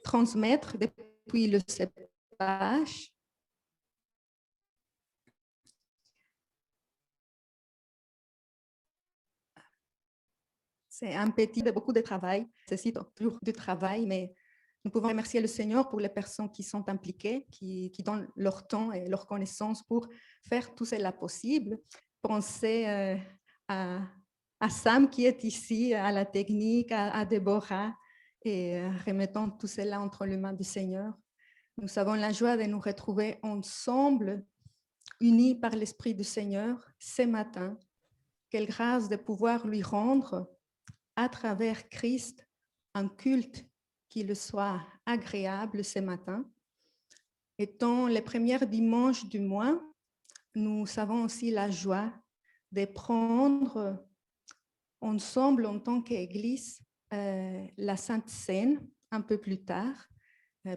transmettre depuis le cépage. C'est un petit de beaucoup de travail, ça nécessite toujours du travail, mais nous pouvons remercier le Seigneur pour les personnes qui sont impliquées, qui donnent leur temps et leur connaissance pour faire tout cela possible. Pensez à Sam qui est ici, à la technique, à Déborah, et remettons tout cela entre les mains du Seigneur. Nous avons la joie de nous retrouver ensemble, unis par l'Esprit du Seigneur, ce matin. Quelle grâce de pouvoir lui rendre à travers Christ un culte qui le soit agréable ce matin. Étant les premiers dimanches du mois, nous avons aussi la joie de prendre ensemble en tant qu'Église la Sainte Seine un peu plus tard,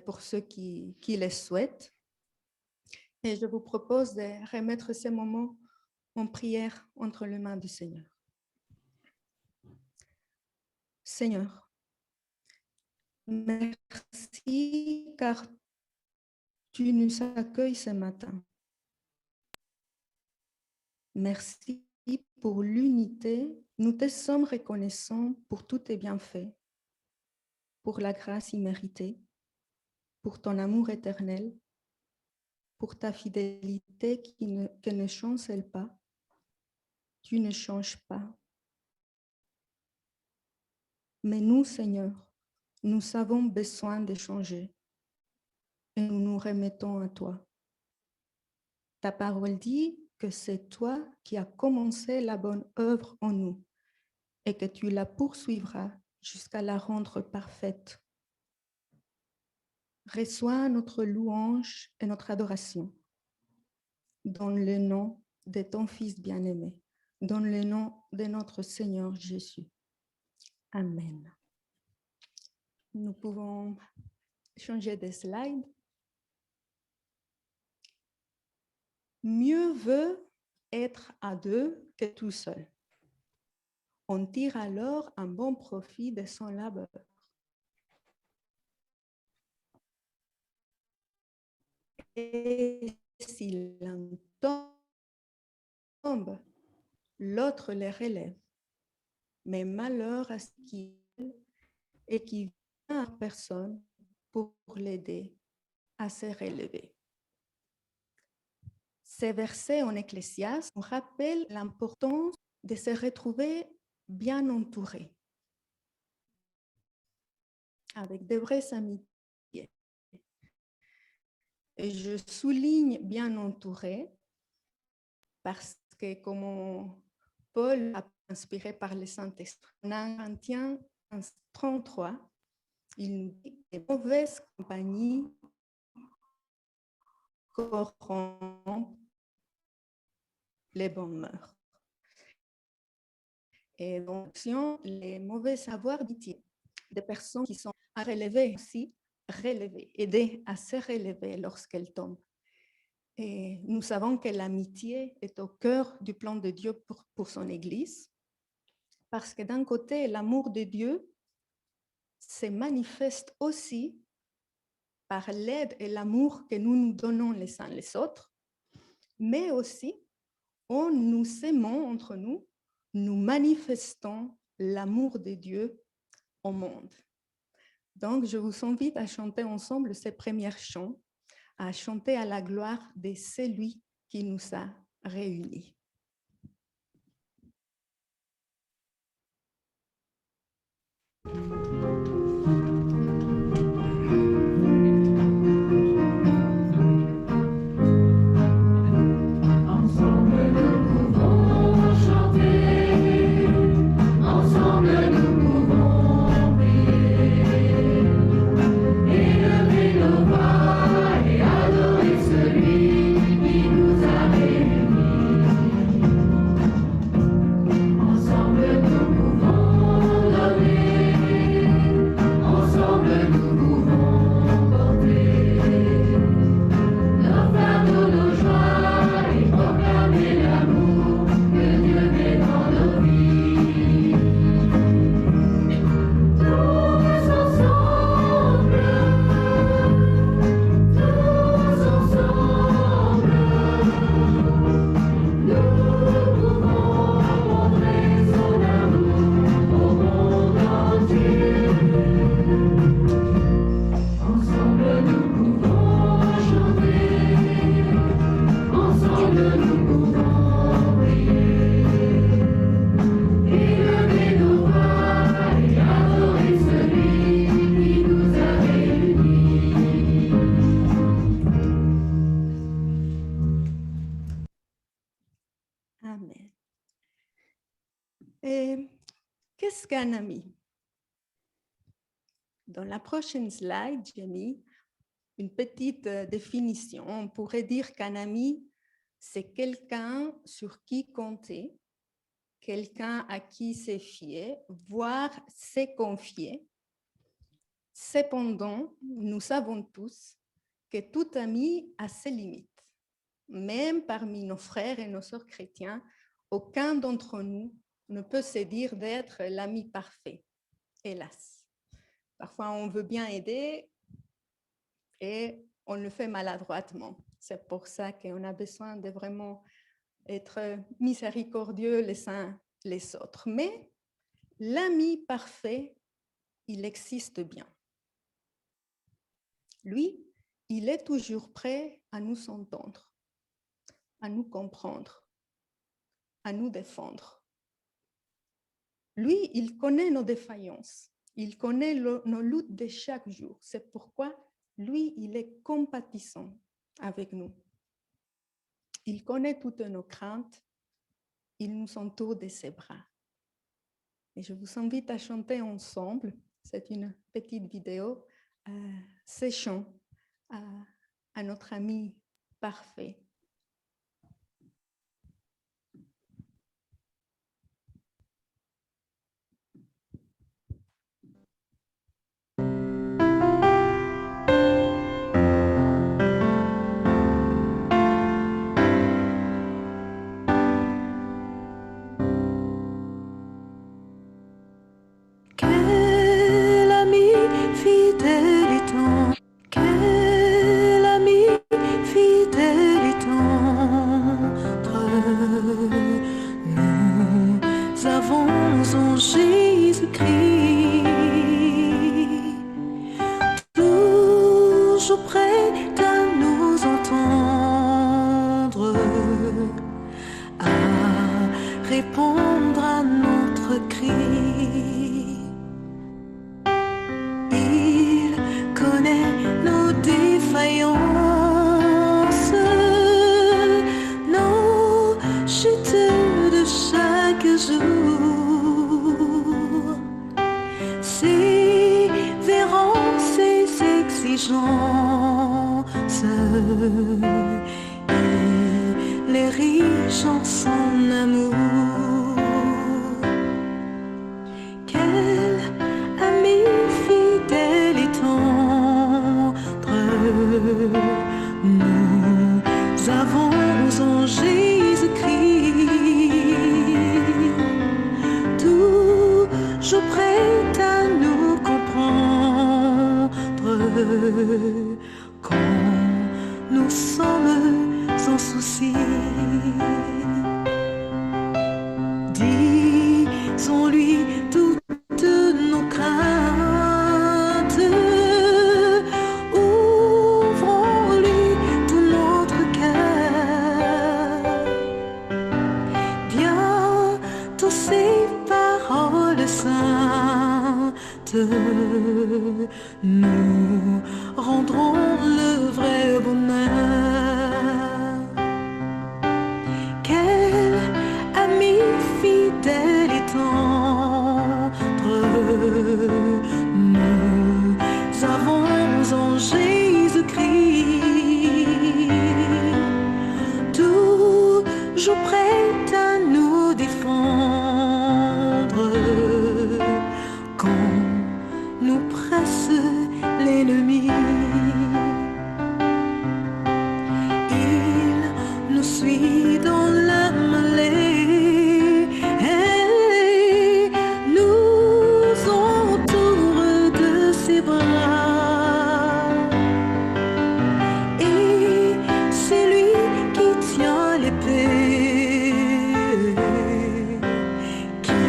pour ceux qui le souhaitent. Et je vous propose de remettre ces moments en prière entre les mains du Seigneur. Seigneur, merci car tu nous accueilles ce matin. Merci pour l'unité. Nous te sommes reconnaissants pour tous tes bienfaits, pour la grâce imméritée, pour ton amour éternel, pour ta fidélité qui ne chancelle pas. Tu ne changes pas. Mais nous, Seigneur, nous avons besoin de changer et nous nous remettons à toi. Ta parole dit que c'est toi qui as commencé la bonne œuvre en nous et que tu la poursuivras jusqu'à la rendre parfaite. Reçois notre louange et notre adoration dans le nom de ton Fils bien-aimé, dans le nom de notre Seigneur Jésus. Amen. Nous pouvons changer de slide. Mieux vaut être à deux que tout seul. On tire alors un bon profit de son labeur. Et si l'un tombe, l'autre le relève. Mais malheur à ce qui et qui vient à personne pour l'aider à se relever. Ces versets en Ecclésiaste nous rappellent l'importance de se retrouver bien entouré, avec de vraies amitiés. Et je souligne bien entouré parce que comme Paul a inspiré par le Saint-Esprit, en Corinthiens 33, il nous dit que les mauvaises compagnies corrompent les bonnes mœurs. Et donc, les mauvais savoirs d'amitié, des personnes qui sont à relever aussi, aider à se relever lorsqu'elles tombent. Et nous savons que l'amitié est au cœur du plan de Dieu pour son Église, parce que d'un côté, l'amour de Dieu se manifeste aussi par l'aide et l'amour que nous nous donnons les uns les autres, mais aussi en nous aimant entre nous, nous manifestons l'amour de Dieu au monde. Donc, je vous invite à chanter ensemble ces premiers chants, à chanter à la gloire de celui qui nous a réunis. Élever nos voix et adorer celui qui nous a réunis. Qu'est-ce qu'un ami? Dans la prochaine slide, j'ai mis une petite définition. On pourrait dire qu'un ami, c'est quelqu'un sur qui compter, quelqu'un à qui se fier, voire se confier. Cependant, nous savons tous que tout ami a ses limites. Même parmi nos frères et nos sœurs chrétiens, aucun d'entre nous ne peut se dire d'être l'ami parfait, hélas. Parfois, on veut bien aider et on le fait maladroitement. C'est pour ça qu'on a besoin de vraiment être miséricordieux les uns les autres. Mais l'ami parfait, il existe bien. Lui, il est toujours prêt à nous entendre, à nous comprendre, à nous défendre. Lui, il connaît nos défaillances, il connaît nos luttes de chaque jour. C'est pourquoi lui, il est compatissant avec nous. Il connaît toutes nos craintes, il nous entoure de ses bras. Et je vous invite à chanter ensemble, c'est une petite vidéo, ces chants à notre ami parfait. Quel ami fidèle et tendre, quel ami fidèle et tendre, nous avons en Jésus-Christ, toujours prêt à nous entendre, à répondre à notre cri. Il connaît nos défaillances, nos chutes de chaque jour, sévérance et exigences. Il est riche en son amour. Quel ami fidèle et tendre, nous avons en Jésus-Christ, toujours prêt à nous comprendre quand nous sommes sans souci. Disons-lui toutes nos craintes, ouvrons-lui tout notre cœur. Bientôt ces paroles saintes nous rendront le vrai bonheur. Quel ami fidèle et tendre, nous avons en Jésus-Christ, toujours prêt à nous défendre quand nous presse l'ennemi. Il nous suit dans la mêlée et nous entoure de ses bras. Et c'est lui qui tient l'épée, qui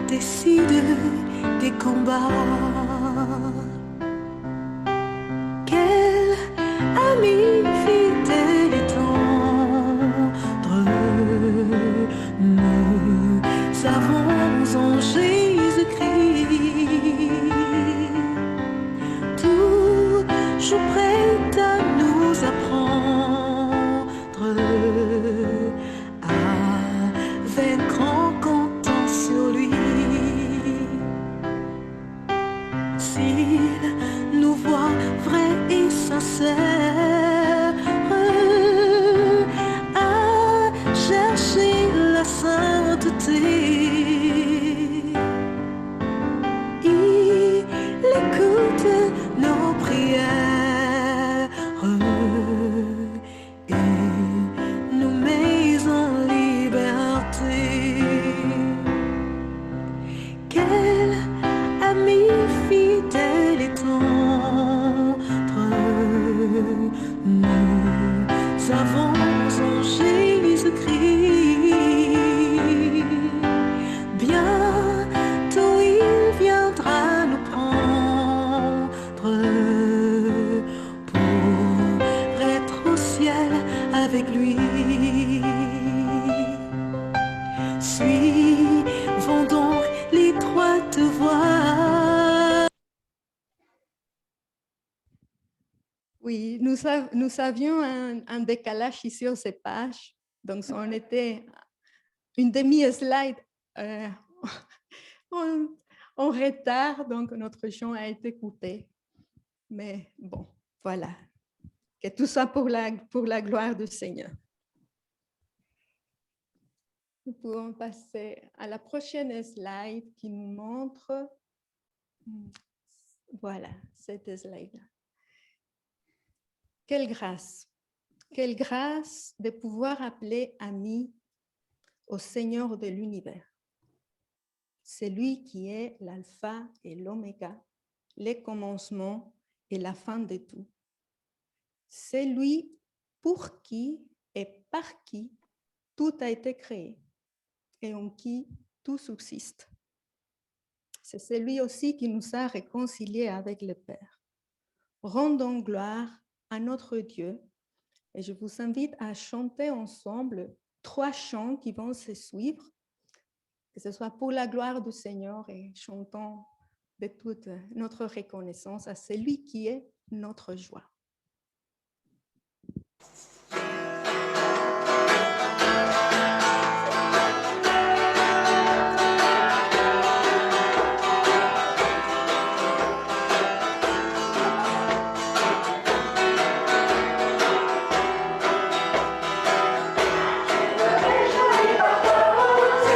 décide des combats. Quel ami fidèle et tendre, nous avons en Jésus-Christ, toujours prêt à nous apprendre à vaincre en comptant sur lui. Oui, nous avions un décalage ici aux cépages, donc on était une demi-slide en, en retard, donc notre chant a été coupé. Mais bon, voilà. Que tout ça pour la gloire du Seigneur. Nous pouvons passer à la prochaine slide qui nous montre, voilà, cette slide-là. Quelle grâce de pouvoir appeler ami au Seigneur de l'univers. C'est lui qui est l'alpha et l'oméga, les commencements et la fin de tout. C'est lui pour qui et par qui tout a été créé et en qui tout subsiste. C'est celui aussi qui nous a réconciliés avec le Père. Rendons gloire à notre Dieu et je vous invite à chanter ensemble 3 chants qui vont se suivre, que ce soit pour la gloire du Seigneur et chantons de toute notre reconnaissance à celui qui est notre joie. Je me réjouis par ta bonté.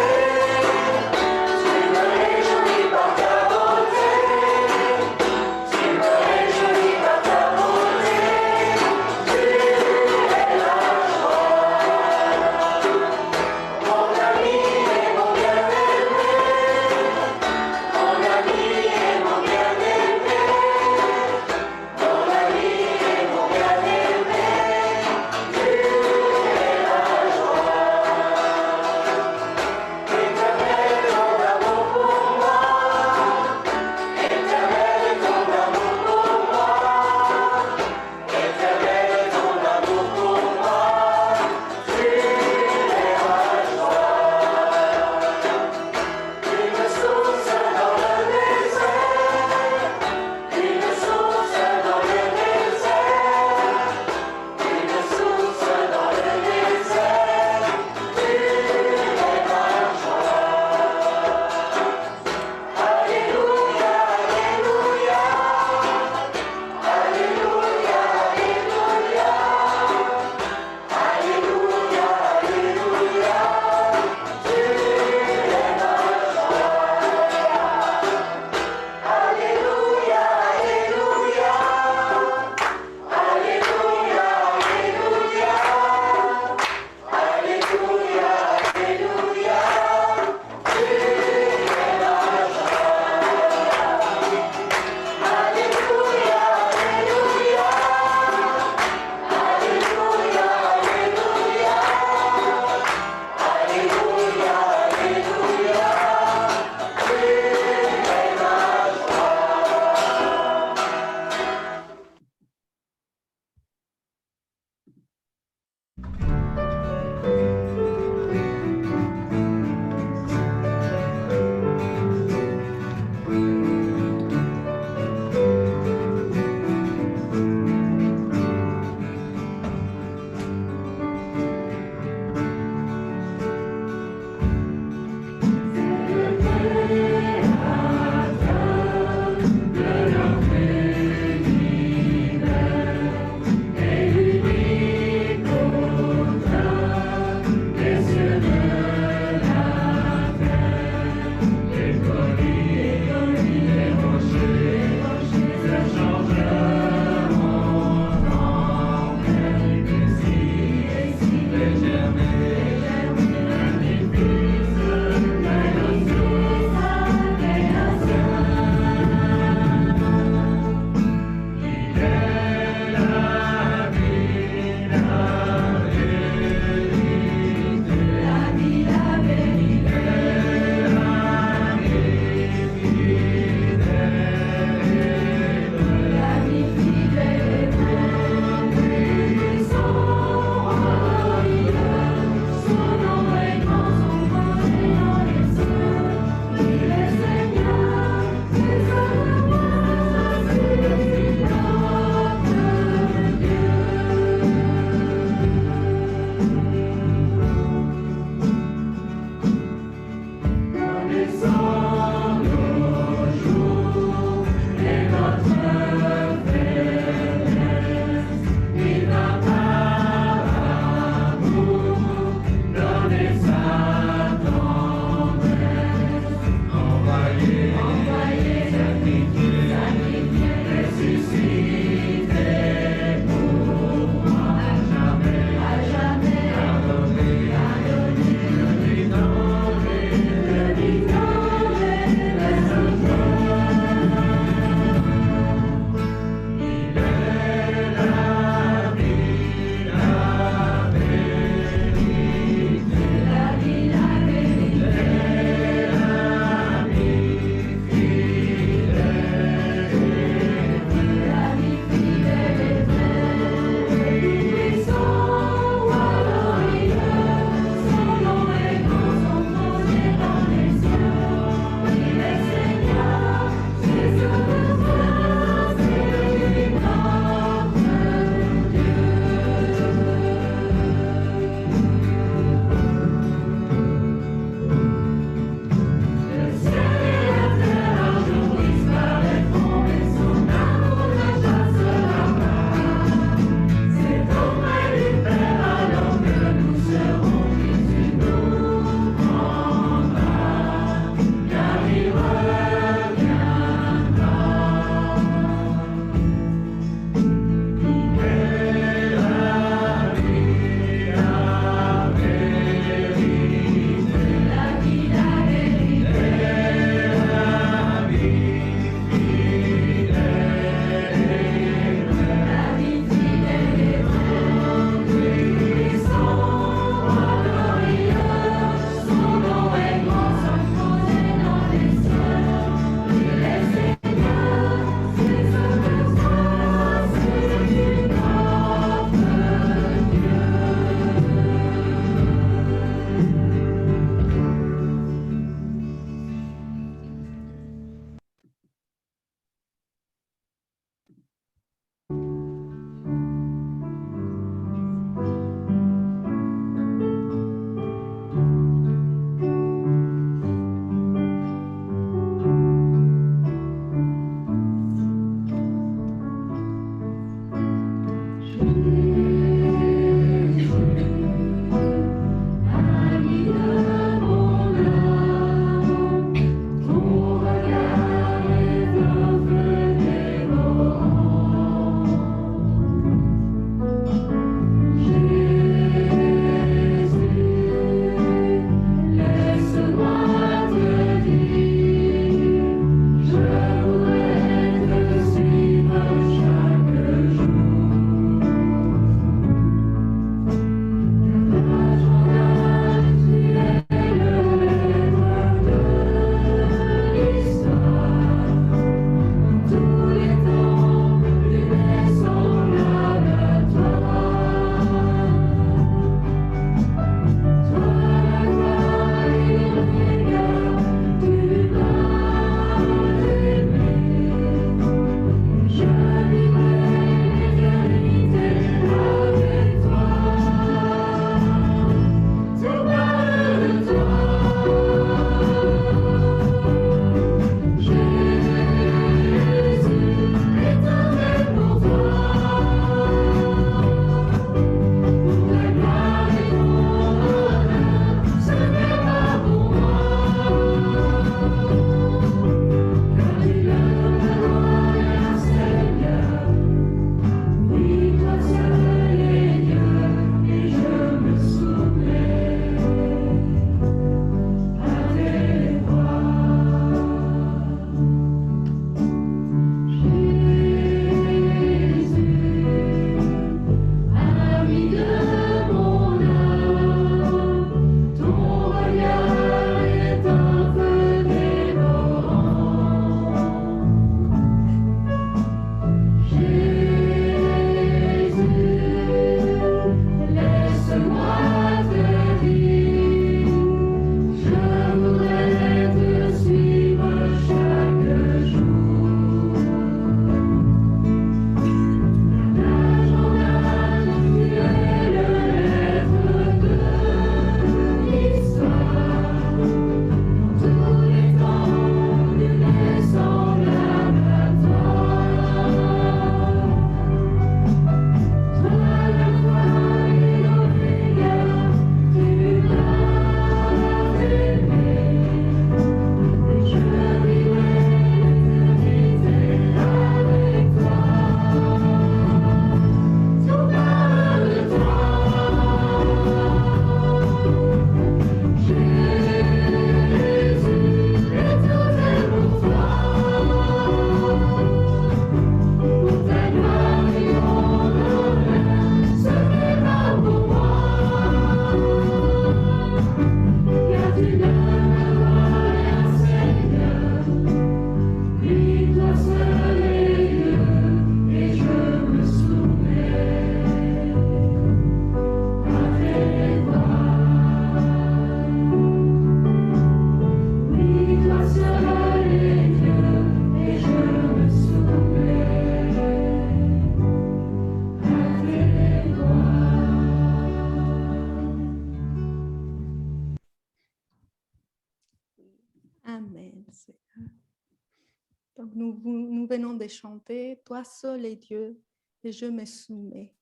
Donc, nous venons de chanter « Toi seul est Dieu, et je me soumets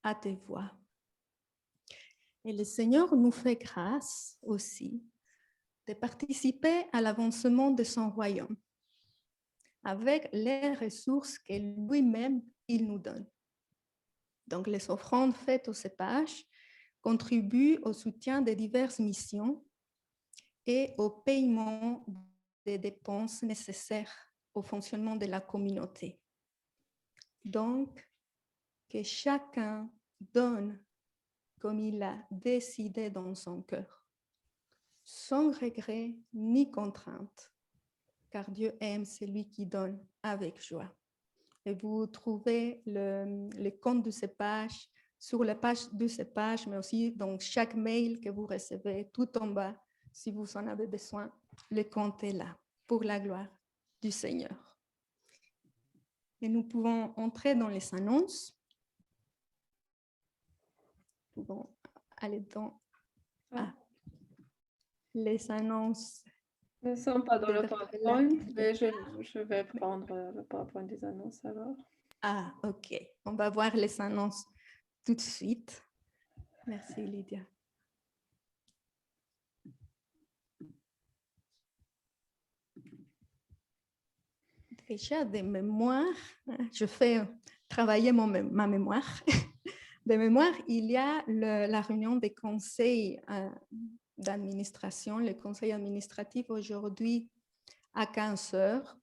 à tes voix ». Et le Seigneur nous fait grâce aussi de participer à l'avancement de son royaume avec les ressources que lui-même, il nous donne. Donc, les offrandes faites au cépage contribuent au soutien de diverses missions et au paiement des dépenses nécessaires au fonctionnement de la communauté. Donc, que chacun donne comme il a décidé dans son cœur, sans regret ni contrainte, car Dieu aime celui qui donne avec joie. Et vous trouvez le compte du cépage sur la page du cépage, mais aussi dans chaque mail que vous recevez, tout en bas, si vous en avez besoin, le compte est là, pour la gloire du Seigneur. Et nous pouvons entrer dans les annonces. Nous pouvons aller dans les annonces. Nous ne sommes pas dans le PowerPoint, mais je vais prendre le PowerPoint des annonces alors. Ah, ok. On va voir les annonces tout de suite. Merci, Lydia. Déjà, des mémoires, je fais travailler ma mémoire. De mémoire, il y a la réunion des conseils d'administration, le conseil administratif aujourd'hui à 15 heures,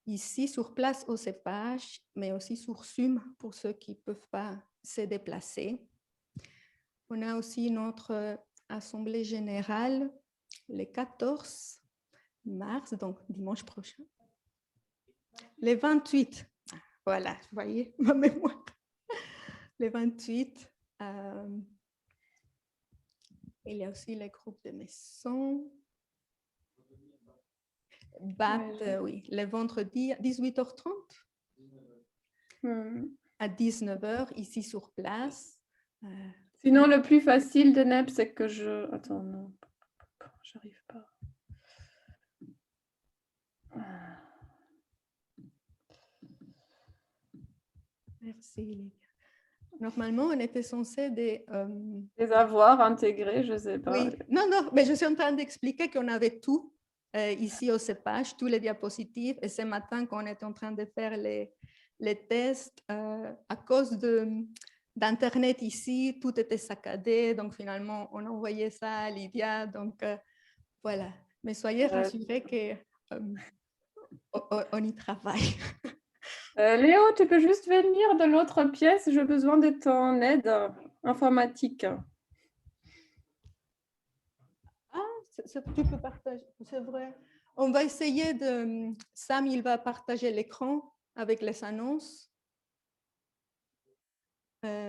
ici sur place au cépage, mais aussi sur Zoom pour ceux qui ne peuvent pas se déplacer. On a aussi notre assemblée générale le 14 mars, donc dimanche prochain. Le 28, voilà, vous voyez ma mémoire. Le 28, il y a aussi les groupes de maison. BAP, oui, le vendredi à 18h30. À 19h, ici sur place. Sinon, le plus facile de NEP, c'est que je... Attends, non, j'arrive pas. Merci. Normalement, on était censé les avoir intégrés, je ne sais pas. Oui, non, mais je suis en train d'expliquer qu'on avait tout ici au cépage, tous les diapositives. Et ce matin, quand on était en train de faire les tests, à cause d'Internet ici, tout était saccadé. Donc, finalement, on envoyait ça à Lydia. Donc, voilà. Mais soyez rassurés qu'on y travaille. Léo, tu peux juste venir de l'autre pièce. J'ai besoin de ton aide informatique. Tu peux partager, c'est vrai. On va essayer de... Sam, il va partager l'écran avec les annonces. Oui.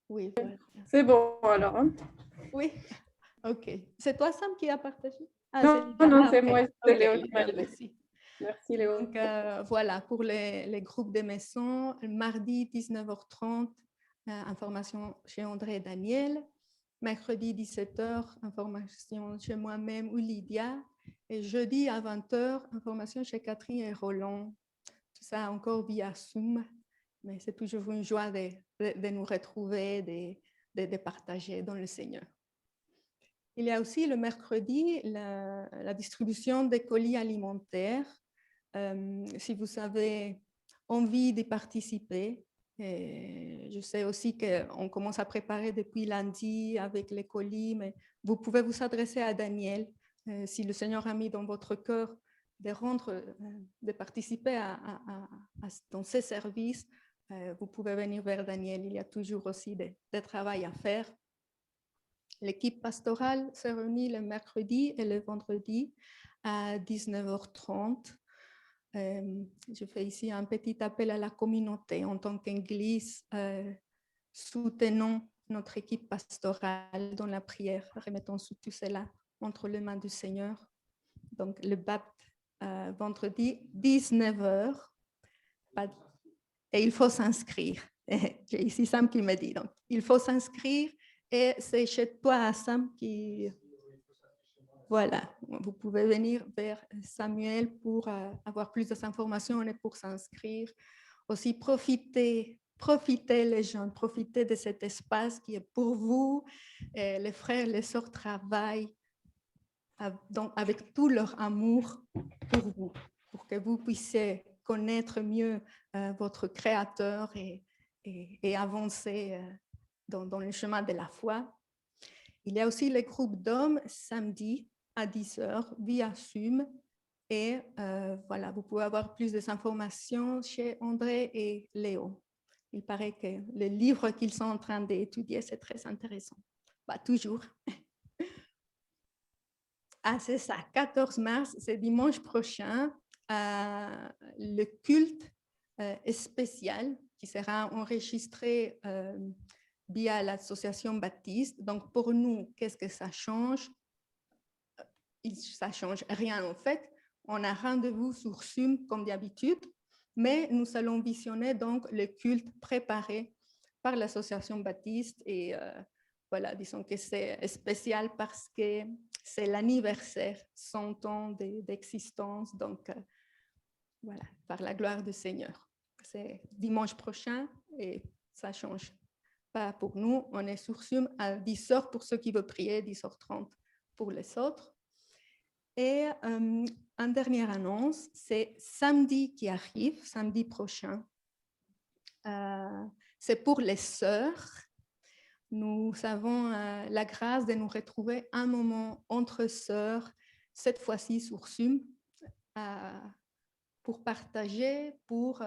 Oui, voilà. C'est bon alors. Hein? Oui, ok. C'est toi, Sam, qui a partagé? Non, c'est moi, c'est Léo. Merci. Merci, Léo. Donc, voilà, pour les groupes de maison, mardi 19h30, information chez André et Daniel. Mercredi 17h, information chez moi-même ou Lydia. Et jeudi à 20h, information chez Catherine et Roland. Tout ça encore via Zoom. Mais c'est toujours une joie de nous retrouver, de partager dans le Seigneur. Il y a aussi le mercredi la distribution des colis alimentaires. Si vous avez envie d'y participer, et je sais aussi qu'on commence à préparer depuis lundi avec les colis, mais vous pouvez vous adresser à Daniel si le Seigneur a mis dans votre cœur de participer dans ces services. Vous pouvez venir vers Daniel. Il y a toujours aussi des travail à faire. L'équipe pastorale se réunit le mercredi et le vendredi à 19h30. Je fais ici un petit appel à la communauté en tant qu'Église. Soutenons notre équipe pastorale dans la prière. Remettons tout cela entre les mains du Seigneur. Donc, le BAP vendredi 19h. Et il faut s'inscrire. J'ai ici Sam qui me dit. Donc, il faut s'inscrire et c'est chez toi, Sam, qui... Voilà, vous pouvez venir vers Samuel pour avoir plus d'informations et pour s'inscrire. Aussi, profitez les jeunes, profitez de cet espace qui est pour vous. Et les frères, les sœurs travaillent donc, avec tout leur amour pour vous, pour que vous puissiez connaître mieux votre Créateur et avancer dans le chemin de la foi. Il y a aussi le groupe d'hommes samedi à 10h via Zoom. Et voilà, vous pouvez avoir plus d'informations chez André et Léo. Il paraît que le livre qu'ils sont en train d'étudier, c'est très intéressant. Bah, toujours. Ah, c'est ça, 14 mars, c'est dimanche prochain, le culte spécial qui sera enregistré via l'association baptiste. Donc, pour nous, qu'est-ce que ça change? Ça ne change rien en fait. On a rendez-vous sur Zoom comme d'habitude, mais nous allons visionner donc le culte préparé par l'association baptiste et voilà, disons que c'est spécial parce que c'est l'anniversaire, 100 ans d'existence, donc voilà, par la gloire du Seigneur. C'est dimanche prochain et ça ne change pas pour nous. On est sur Zoom à 10h pour ceux qui veulent prier, 10h30 pour les autres. Et une dernière annonce, c'est samedi qui arrive, samedi prochain. C'est pour les sœurs. Nous avons la grâce de nous retrouver un moment entre sœurs, cette fois-ci sur Zoom, pour partager, pour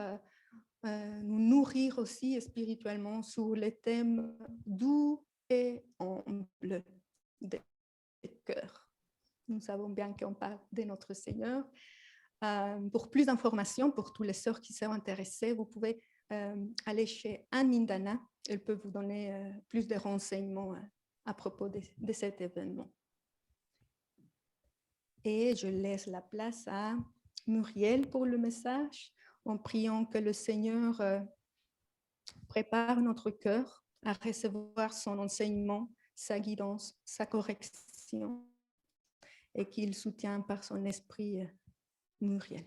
nous nourrir aussi spirituellement sur les thèmes doux et humbles des cœurs. Nous savons bien qu'on parle de notre Seigneur. Pour plus d'informations, pour tous les sœurs qui sont intéressées, vous pouvez aller chez Anne Mindana. Elle peut vous donner plus de renseignements à propos de cet événement. Et je laisse la place à Muriel pour le message, en priant que le Seigneur prépare notre cœur à recevoir son enseignement, sa guidance, sa correction, et qu'il soutient par son esprit Muriel.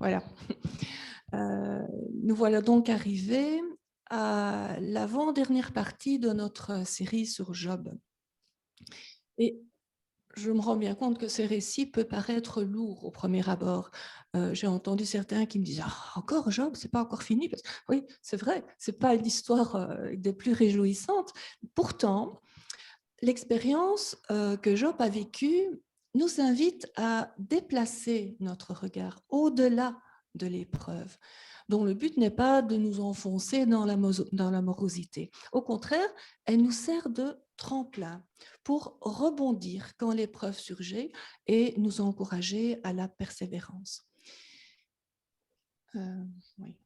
Voilà. Nous voilà donc arrivés à l'avant-dernière partie de notre série sur Job. Et je me rends bien compte que ces récits peuvent paraître lourds au premier abord. J'ai entendu certains qui me disent « Ah, encore Job, c'est pas encore fini ». Oui, c'est vrai, c'est pas l'histoire des plus réjouissantes. Pourtant, l'expérience que Job a vécue nous invite à déplacer notre regard au-delà de l'épreuve, dont le but n'est pas de nous enfoncer dans la morosité. Au contraire, elle nous sert de tremplin pour rebondir quand l'épreuve surgit et nous encourager à la persévérance. Oui.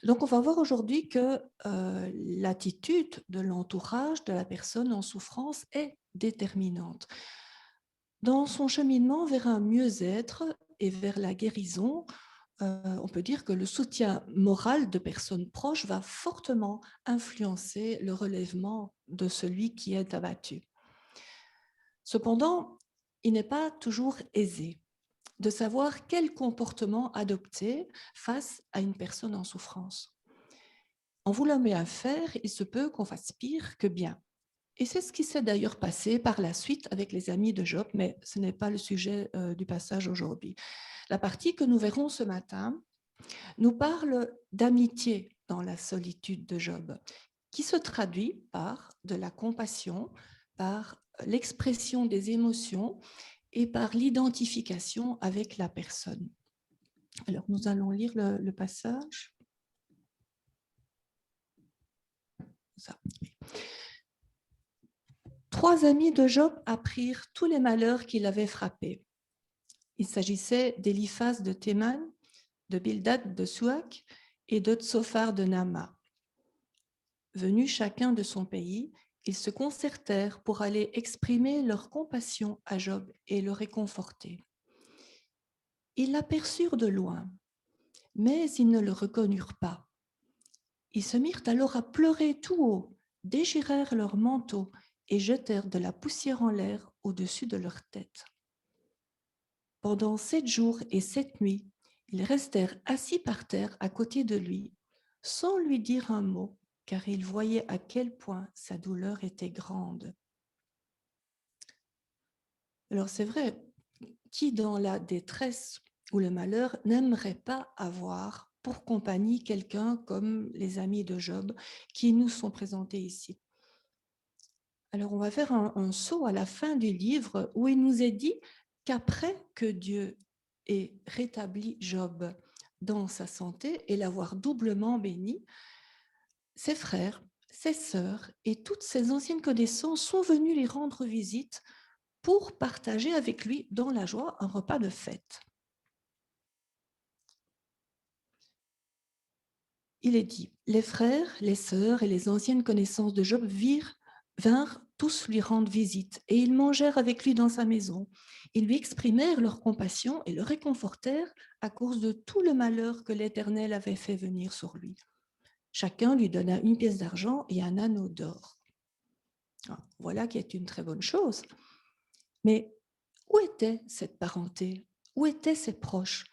Donc, on va voir aujourd'hui que l'attitude de l'entourage de la personne en souffrance est déterminante. Dans son cheminement vers un mieux-être et vers la guérison, on peut dire que le soutien moral de personnes proches va fortement influencer le relèvement de celui qui est abattu. Cependant, il n'est pas toujours aisé de savoir quel comportement adopter face à une personne en souffrance. En voulant bien faire, il se peut qu'on fasse pire que bien. Et c'est ce qui s'est d'ailleurs passé par la suite avec les amis de Job, mais ce n'est pas le sujet du passage aujourd'hui. La partie que nous verrons ce matin nous parle d'amitié dans la solitude de Job, qui se traduit par de la compassion, par l'expression des émotions et par l'identification avec la personne. Alors, nous allons lire le passage. Ça. 3 amis de Job apprirent tous les malheurs qui l'avaient frappé. Il s'agissait d'Éliphaz de Théman, de Bildad de Souak et de Tsophar de Nama. Venus chacun de son pays, ils se concertèrent pour aller exprimer leur compassion à Job et le réconforter. Ils l'aperçurent de loin, mais ils ne le reconnurent pas. Ils se mirent alors à pleurer tout haut, déchirèrent leurs manteaux et jetèrent de la poussière en l'air au-dessus de leur tête. Pendant 7 jours et 7 nuits, ils restèrent assis par terre à côté de lui, sans lui dire un mot, car ils voyaient à quel point sa douleur était grande. Alors c'est vrai, qui dans la détresse ou le malheur n'aimerait pas avoir pour compagnie quelqu'un comme les amis de Job qui nous sont présentés ici? Alors on va faire un saut à la fin du livre où il nous est dit qu'après que Dieu ait rétabli Job dans sa santé et l'avoir doublement béni, ses frères, ses sœurs et toutes ses anciennes connaissances sont venus lui rendre visite pour partager avec lui dans la joie un repas de fête. Il est dit, les frères, les sœurs et les anciennes connaissances de Job vinrent tous lui rendre visite et ils mangèrent avec lui dans sa maison. Ils lui exprimèrent leur compassion et le réconfortèrent à cause de tout le malheur que l'Éternel avait fait venir sur lui. Chacun lui donna 1 pièce d'argent et un anneau d'or. Voilà qui est une très bonne chose. Mais où était cette parenté? Où étaient ses proches,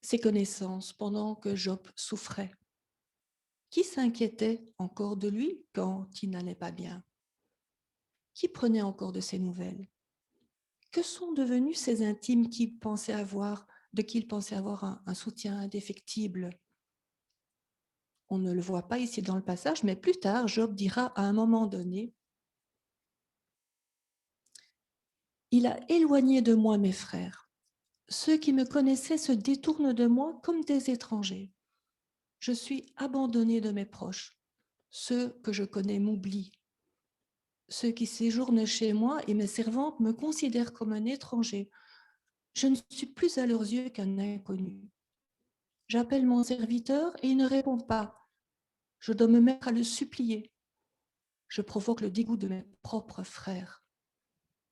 ses connaissances pendant que Job souffrait? Qui s'inquiétait encore de lui quand il n'allait pas bien? Qui prenait encore de ses nouvelles? Que sont devenus ces intimes de qui il pensait avoir un soutien indéfectible? On ne le voit pas ici dans le passage, mais plus tard, Job dira à un moment donné, « Il a éloigné de moi mes frères. Ceux qui me connaissaient se détournent de moi comme des étrangers. Je suis abandonné de mes proches. Ceux que je connais m'oublient. Ceux qui séjournent chez moi et mes servantes me considèrent comme un étranger. Je ne suis plus à leurs yeux qu'un inconnu. J'appelle mon serviteur et il ne répond pas. Je dois me mettre à le supplier. Je provoque le dégoût de mes propres frères.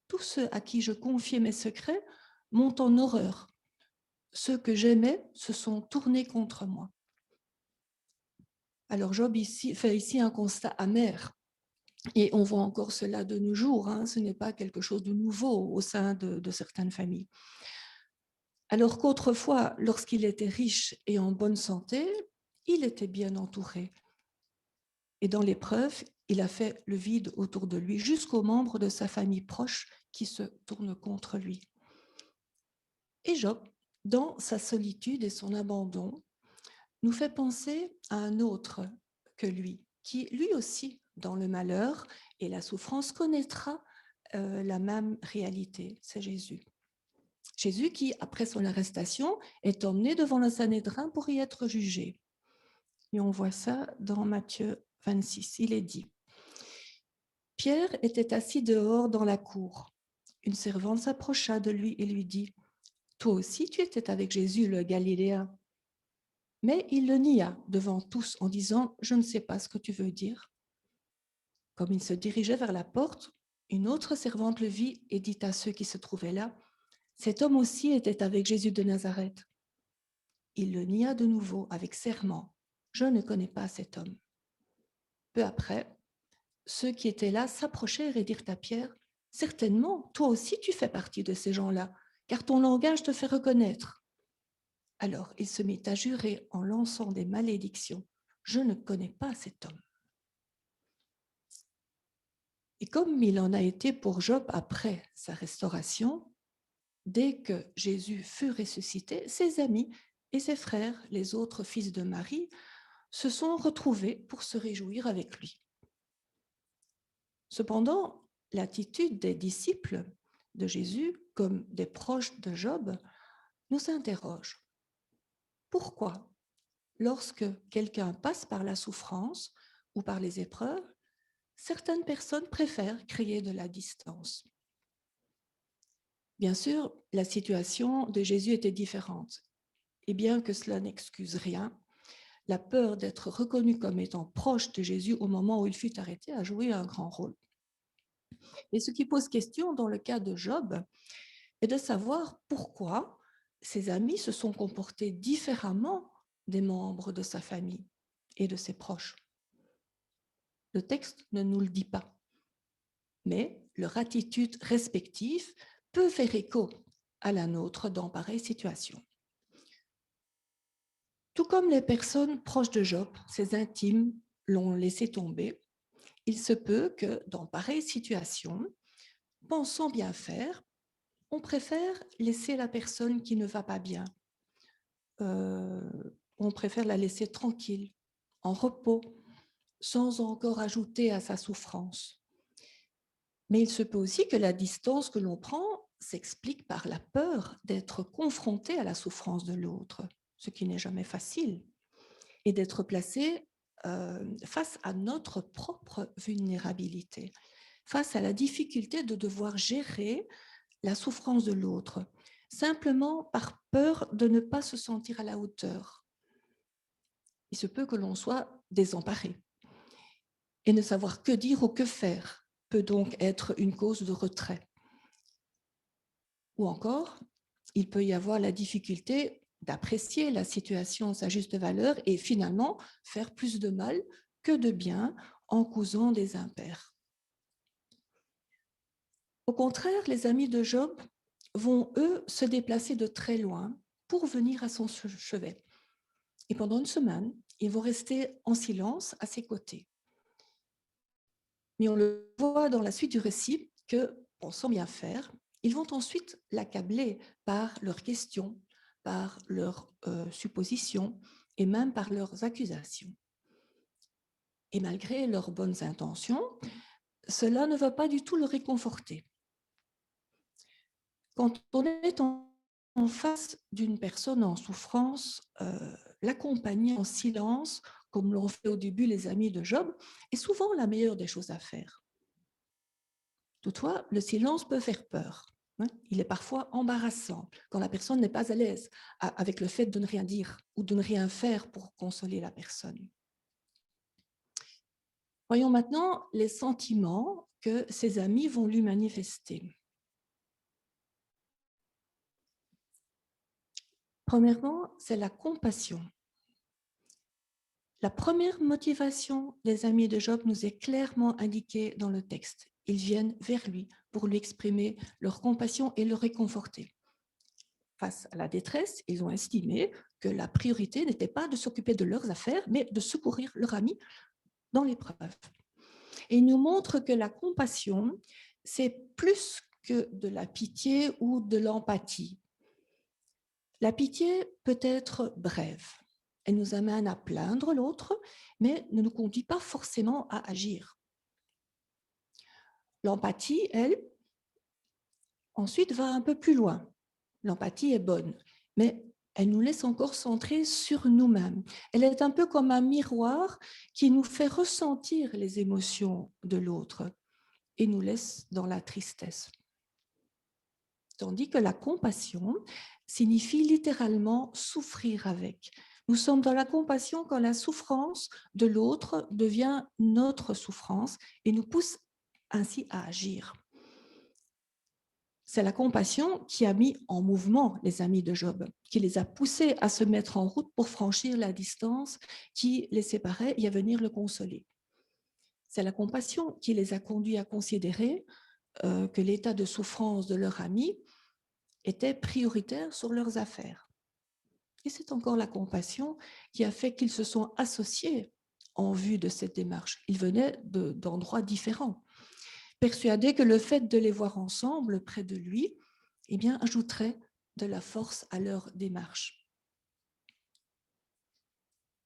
Tous ceux à qui je confiais mes secrets m'ont en horreur. Ceux que j'aimais se sont tournés contre moi. » Alors Job fait ici un constat amer. Et on voit encore cela de nos jours, hein. Ce n'est pas quelque chose de nouveau au sein de certaines familles. Alors qu'autrefois, lorsqu'il était riche et en bonne santé, il était bien entouré. Et dans l'épreuve, il a fait le vide autour de lui jusqu'aux membres de sa famille proche qui se tournent contre lui. Et Job, dans sa solitude et son abandon, nous fait penser à un autre que lui, qui lui aussi, dans le malheur et la souffrance, connaîtra la même réalité, c'est Jésus. Jésus qui, après son arrestation, est emmené devant le Sanhédrin pour y être jugé. Et on voit ça dans Matthieu 26, il est dit. Pierre était assis dehors dans la cour. Une servante s'approcha de lui et lui dit, « Toi aussi tu étais avec Jésus le Galiléen. » Mais il le nia devant tous en disant, « Je ne sais pas ce que tu veux dire. » Comme il se dirigeait vers la porte, une autre servante le vit et dit à ceux qui se trouvaient là, « Cet homme aussi était avec Jésus de Nazareth. » Il le nia de nouveau avec serment, « Je ne connais pas cet homme. » Peu après, ceux qui étaient là s'approchèrent et dirent à Pierre, « Certainement, toi aussi tu fais partie de ces gens-là, car ton langage te fait reconnaître. » Alors il se mit à jurer en lançant des malédictions, « Je ne connais pas cet homme. » Et comme il en a été pour Job après sa restauration, dès que Jésus fut ressuscité, ses amis et ses frères, les autres fils de Marie, se sont retrouvés pour se réjouir avec lui. Cependant, l'attitude des disciples de Jésus, comme des proches de Job, nous interroge. Pourquoi, lorsque quelqu'un passe par la souffrance ou par les épreuves, certaines personnes préfèrent créer de la distance? Bien sûr, la situation de Jésus était différente. Et bien que cela n'excuse rien, la peur d'être reconnu comme étant proche de Jésus au moment où il fut arrêté a joué un grand rôle. Et ce qui pose question dans le cas de Job est de savoir pourquoi ses amis se sont comportés différemment des membres de sa famille et de ses proches. Le texte ne nous le dit pas, mais leur attitude respective peut faire écho à la nôtre dans pareille situation. Tout comme les personnes proches de Job, ses intimes l'ont laissé tomber, il se peut que dans pareille situation, pensant bien faire, on préfère laisser la personne qui ne va pas bien. On préfère la laisser tranquille, en repos, sans encore ajouter à sa souffrance. Mais il se peut aussi que la distance que l'on prend s'explique par la peur d'être confronté à la souffrance de l'autre, ce qui n'est jamais facile, et d'être placé face à notre propre vulnérabilité, face à la difficulté de devoir gérer la souffrance de l'autre, simplement par peur de ne pas se sentir à la hauteur. Il se peut que l'on soit désemparé. Et ne savoir que dire ou que faire peut donc être une cause de retrait. Ou encore, il peut y avoir la difficulté d'apprécier la situation à sa juste valeur et finalement faire plus de mal que de bien en causant des impairs. Au contraire, les amis de Job vont, eux, se déplacer de très loin pour venir à son chevet. Et pendant une semaine, ils vont rester en silence à ses côtés. Mais on le voit dans la suite du récit que, pensant bien faire, ils vont ensuite l'accabler par leurs questions, par leurs suppositions et même par leurs accusations. Et malgré leurs bonnes intentions, cela ne va pas du tout le réconforter. Quand on est en face d'une personne en souffrance, l'accompagner en silence, comme l'ont fait au début les amis de Job, est souvent la meilleure des choses à faire. Toutefois, le silence peut faire peur. Il est parfois embarrassant quand la personne n'est pas à l'aise avec le fait de ne rien dire ou de ne rien faire pour consoler la personne. Voyons maintenant les sentiments que ses amis vont lui manifester. Premièrement, c'est la compassion. La première motivation des amis de Job nous est clairement indiquée dans le texte. Ils viennent vers lui pour lui exprimer leur compassion et le réconforter. Face à la détresse, ils ont estimé que la priorité n'était pas de s'occuper de leurs affaires, mais de secourir leur ami dans l'épreuve. Et il nous montre que la compassion, c'est plus que de la pitié ou de l'empathie. La pitié peut être brève. Elle nous amène à plaindre l'autre, mais ne nous conduit pas forcément à agir. L'empathie, elle, ensuite va un peu plus loin. L'empathie est bonne, mais elle nous laisse encore centrer sur nous-mêmes. Elle est un peu comme un miroir qui nous fait ressentir les émotions de l'autre et nous laisse dans la tristesse. Tandis que la compassion signifie littéralement souffrir avec. Nous sommes dans la compassion quand la souffrance de l'autre devient notre souffrance et nous pousse ainsi à agir. C'est la compassion qui a mis en mouvement les amis de Job, qui les a poussés à se mettre en route pour franchir la distance qui les séparait et à venir le consoler. C'est la compassion qui les a conduits à considérer que l'état de souffrance de leur ami était prioritaire sur leurs affaires. Et c'est encore la compassion qui a fait qu'ils se sont associés en vue de cette démarche. Ils venaient d'endroits différents, persuadés que le fait de les voir ensemble près de lui, eh bien, ajouterait de la force à leur démarche.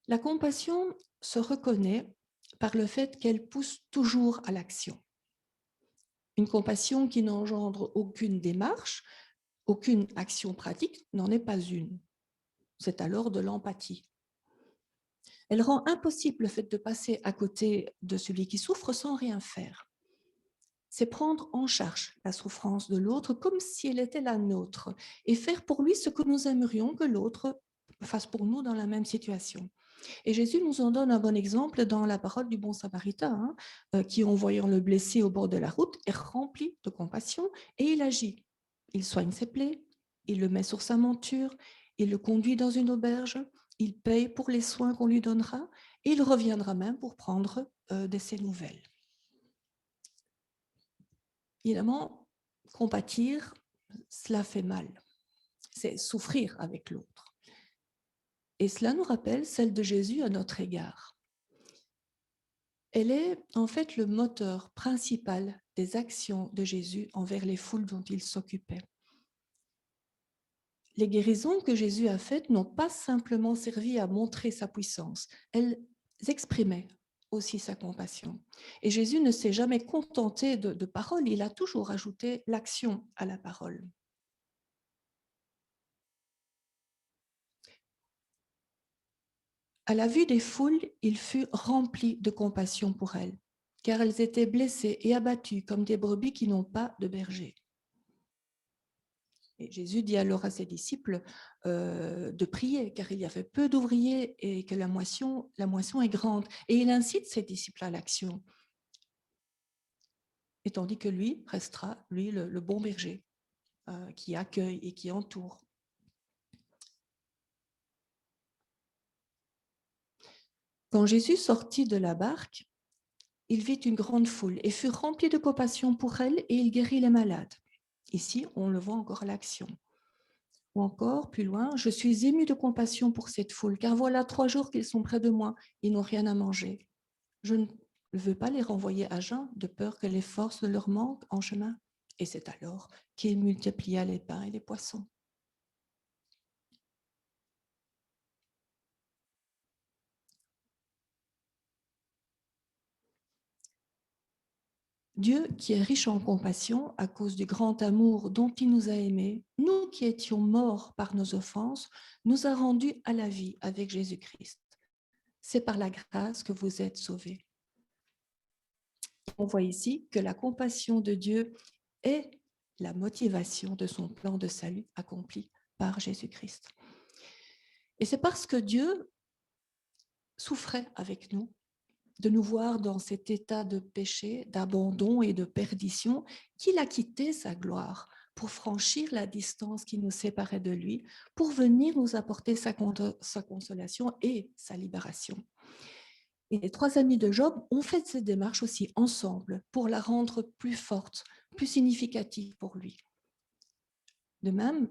La compassion se reconnaît par le fait qu'elle pousse toujours à l'action. Une compassion qui n'engendre aucune démarche, aucune action pratique, n'en est pas une. C'est alors de l'empathie. Elle rend impossible le fait de passer à côté de celui qui souffre sans rien faire. C'est prendre en charge la souffrance de l'autre comme si elle était la nôtre et faire pour lui ce que nous aimerions que l'autre fasse pour nous dans la même situation. Et Jésus nous en donne un bon exemple dans la parole du bon samaritain, qui, en voyant le blessé au bord de la route, est rempli de compassion et il agit. Il soigne ses plaies, il le met sur sa monture, il le conduit dans une auberge, il paye pour les soins qu'on lui donnera et il reviendra même pour prendre de ses nouvelles. Évidemment, compatir, cela fait mal. C'est souffrir avec l'autre. Et cela nous rappelle celle de Jésus à notre égard. Elle est en fait le moteur principal des actions de Jésus envers les foules dont il s'occupait. Les guérisons que Jésus a faites n'ont pas simplement servi à montrer sa puissance, elles exprimaient aussi sa compassion. Et Jésus ne s'est jamais contenté de paroles, il a toujours ajouté l'action à la parole. À la vue des foules, il fut rempli de compassion pour elles, car elles étaient blessées et abattues comme des brebis qui n'ont pas de berger. Et Jésus dit alors à ses disciples de prier, car il y avait peu d'ouvriers et que la moisson est grande. Et il incite ses disciples à l'action. Et tandis que lui restera, lui, le bon berger, qui accueille et qui entoure. Quand Jésus sortit de la barque, il vit une grande foule et fut rempli de compassion pour elle et il guérit les malades. Ici, on le voit encore à l'action. Ou encore, plus loin, je suis ému de compassion pour cette foule, car voilà 3 jours qu'ils sont près de moi, ils n'ont rien à manger. Je ne veux pas les renvoyer à jeun, de peur que les forces leur manquent en chemin. Et c'est alors qu'il multiplia les pains et les poissons. Dieu, qui est riche en compassion à cause du grand amour dont il nous a aimés, nous qui étions morts par nos offenses, nous a rendus à la vie avec Jésus-Christ. C'est par la grâce que vous êtes sauvés. On voit ici que la compassion de Dieu est la motivation de son plan de salut accompli par Jésus-Christ. Et c'est parce que Dieu souffrait avec nous de nous voir dans cet état de péché, d'abandon et de perdition, qu'il a quitté sa gloire pour franchir la distance qui nous séparait de lui, pour venir nous apporter sa consolation et sa libération. Et les 3 amis de Job ont fait cette démarche aussi ensemble pour la rendre plus forte, plus significative pour lui. De même,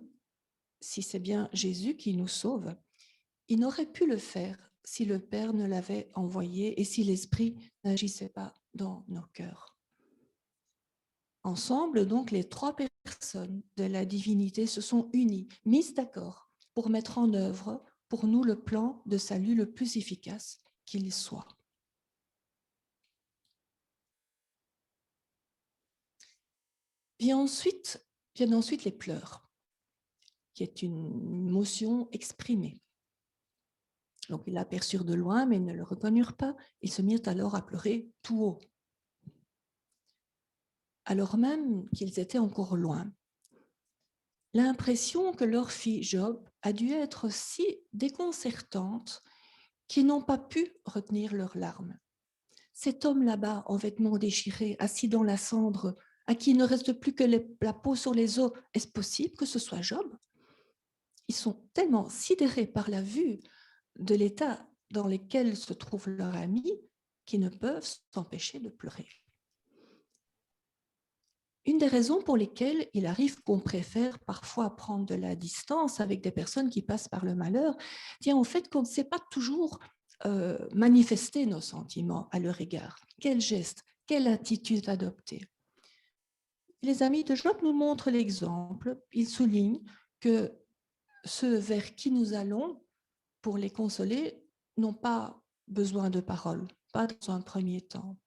si c'est bien Jésus qui nous sauve, il n'aurait pu le faire si le Père ne l'avait envoyé et si l'Esprit n'agissait pas dans nos cœurs. Ensemble, donc, les 3 personnes de la divinité se sont unies, mises d'accord pour mettre en œuvre pour nous le plan de salut le plus efficace qu'il soit. Viennent ensuite les pleurs, qui est une émotion exprimée. Donc, ils l'aperçurent de loin, mais ils ne le reconnurent pas. Ils se mirent alors à pleurer tout haut, alors même qu'ils étaient encore loin. L'impression que leur fit Job a dû être si déconcertante qu'ils n'ont pas pu retenir leurs larmes. Cet homme là-bas, en vêtements déchirés, assis dans la cendre, à qui il ne reste plus que la peau sur les os, est-ce possible que ce soit Job? Ils sont tellement sidérés par la vue de l'état dans lequel se trouve leur ami qu'ils ne peuvent s'empêcher de pleurer. Une des raisons pour lesquelles il arrive qu'on préfère parfois prendre de la distance avec des personnes qui passent par le malheur tient au fait qu'on ne sait pas toujours manifester nos sentiments à leur égard. Quel geste, quelle attitude adopter? Les amis de Job nous montrent l'exemple. Ils soulignent que ceux vers qui nous allons pour les consoler n'ont pas besoin de paroles, pas dans un premier temps.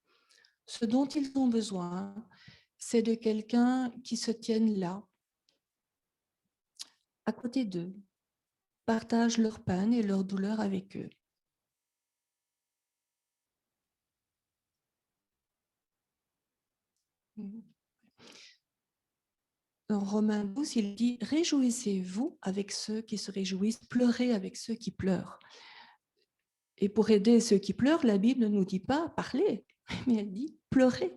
Ce dont ils ont besoin, c'est de quelqu'un qui se tienne là, à côté d'eux, partage leur peine et leur douleur avec eux. Dans Romains 12, il dit « Réjouissez-vous avec ceux qui se réjouissent, pleurez avec ceux qui pleurent ». Et pour aider ceux qui pleurent, la Bible ne nous dit pas « parler », mais elle dit « pleurez ».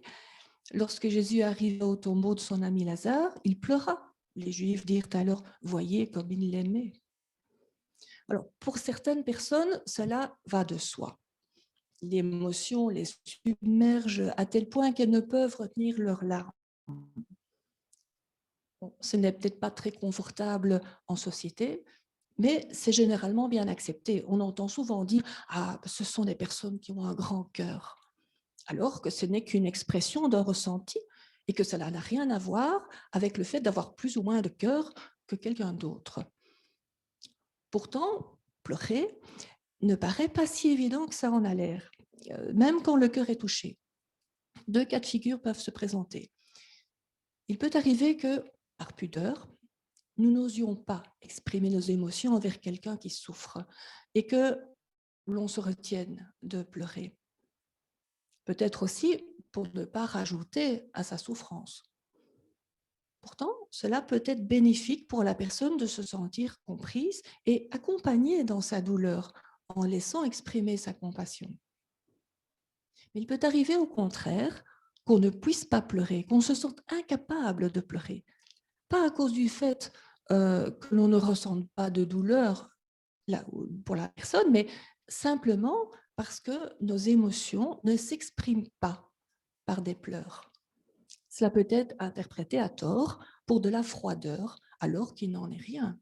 Lorsque Jésus arriva au tombeau de son ami Lazare, il pleura. Les Juifs dirent alors « voyez comme il l'aimait ». Alors, pour certaines personnes, cela va de soi. L'émotion les submerge à tel point qu'elles ne peuvent retenir leurs larmes. Bon, ce n'est peut-être pas très confortable en société, mais c'est généralement bien accepté. On entend souvent dire « Ah, ce sont des personnes qui ont un grand cœur », alors que ce n'est qu'une expression d'un ressenti et que cela n'a rien à voir avec le fait d'avoir plus ou moins de cœur que quelqu'un d'autre. Pourtant, pleurer ne paraît pas si évident que ça en a l'air, même quand le cœur est touché. Deux cas de figure peuvent se présenter. Il peut arriver que, par pudeur, nous n'osions pas exprimer nos émotions envers quelqu'un qui souffre et que l'on se retienne de pleurer. Peut-être aussi pour ne pas rajouter à sa souffrance. Pourtant, cela peut être bénéfique pour la personne de se sentir comprise et accompagnée dans sa douleur en laissant exprimer sa compassion. Mais il peut arriver au contraire qu'on ne puisse pas pleurer, qu'on se sente incapable de pleurer. Pas à cause du fait que l'on ne ressente pas de douleur pour la personne, mais simplement parce que nos émotions ne s'expriment pas par des pleurs. Cela peut être interprété à tort pour de la froideur, alors qu'il n'en est rien.